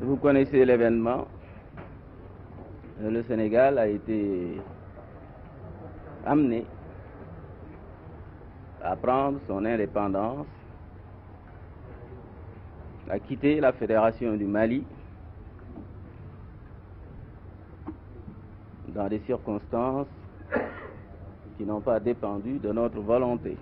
Vous connaissez l'événement. Le Sénégal a été amené à prendre son indépendance, à quitter la Fédération du Mali dans des circonstances qui n'ont pas dépendu de notre volonté.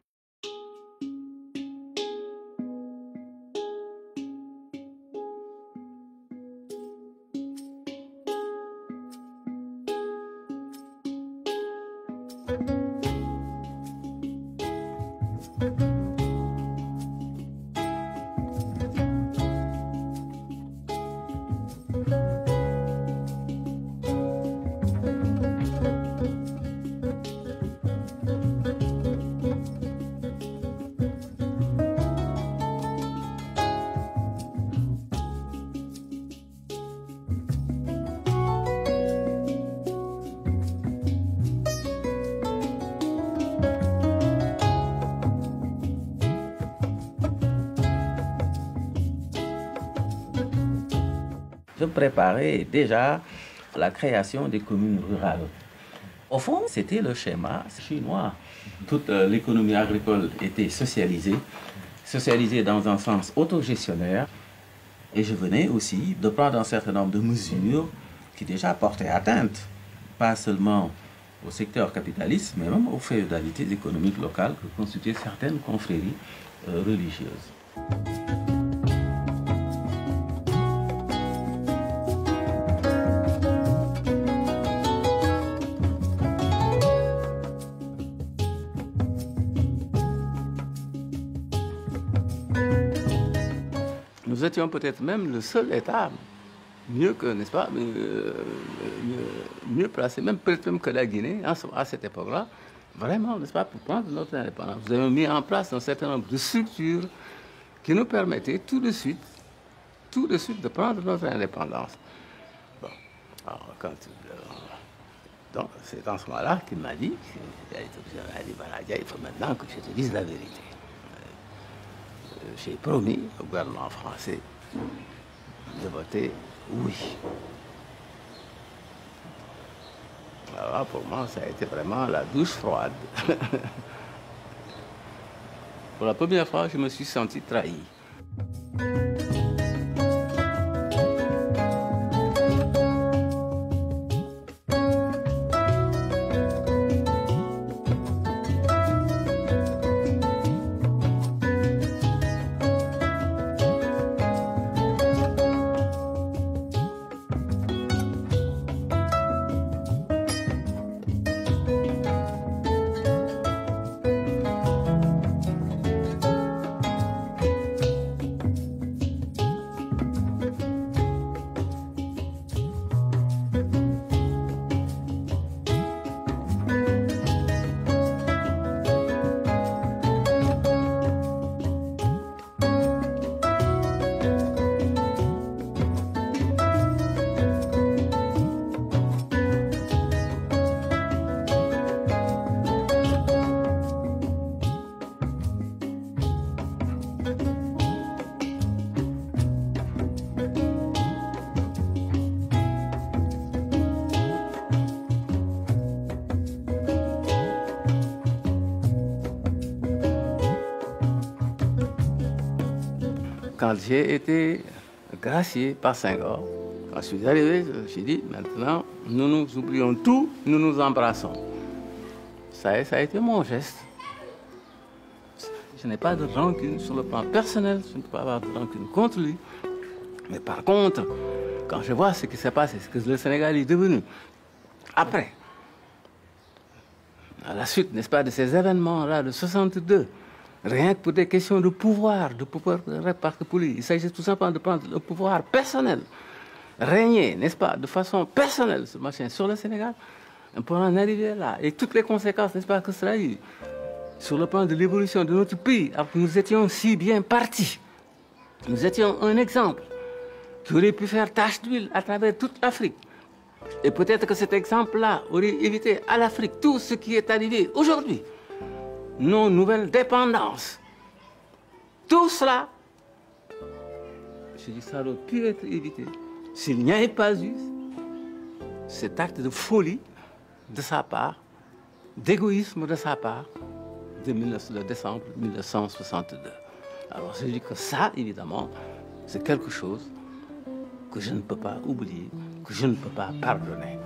Je préparais déjà la création des communes rurales. Au fond, c'était le schéma chinois. Toute l'économie agricole était socialisée, socialisée dans un sens autogestionnaire. Et je venais aussi de prendre un certain nombre de mesures qui déjà portaient atteinte, pas seulement au secteur capitaliste, mais même aux féodalités économiques locales que constituaient certaines confréries religieuses. Nous étions peut-être même le seul État, mieux que, n'est-ce pas, mieux placé, même peut-être même que la Guinée, à cette époque-là, vraiment, n'est-ce pas, pour prendre notre indépendance. Nous avons mis en place un certain nombre de structures qui nous permettaient tout de suite de prendre notre indépendance. Bon, alors, donc c'est en ce moment-là qu'il m'a dit, il faut maintenant que je te dise la vérité. J'ai promis au gouvernement français de voter oui. Alors pour moi, ça a été vraiment la douche froide. Pour la première fois, je me suis senti trahi. Quand j'ai été gracié par Senghor, quand je suis arrivé, j'ai dit, maintenant, nous nous oublions tout, nous nous embrassons. Ça a été mon geste. Je n'ai pas de rancune sur le plan personnel, je ne peux pas avoir de rancune contre lui. Mais par contre, quand je vois ce qui s'est passé, ce que le Sénégal est devenu, après, à la suite, n'est-ce pas, de ces événements-là de 62, rien que pour des questions de pouvoir parce que pour lui, il s'agit tout simplement de prendre le pouvoir personnel, régner, n'est-ce pas, de façon personnelle sur le Sénégal, pour en arriver là. Et toutes les conséquences, n'est-ce pas, que cela a eu sur le plan de l'évolution de notre pays, alors que nous étions si bien partis. Nous étions un exemple qui aurait pu faire tache d'huile à travers toute l'Afrique. Et peut-être que cet exemple-là aurait évité à l'Afrique tout ce qui est arrivé aujourd'hui. Nos nouvelles dépendances. Tout cela, Je dis, ça aurait pu être évité s'il n'y avait pas eu cet acte de folie de sa part, d'égoïsme de sa part, de décembre 1962. Alors je dis que ça, évidemment, c'est quelque chose que je ne peux pas oublier, que je ne peux pas pardonner.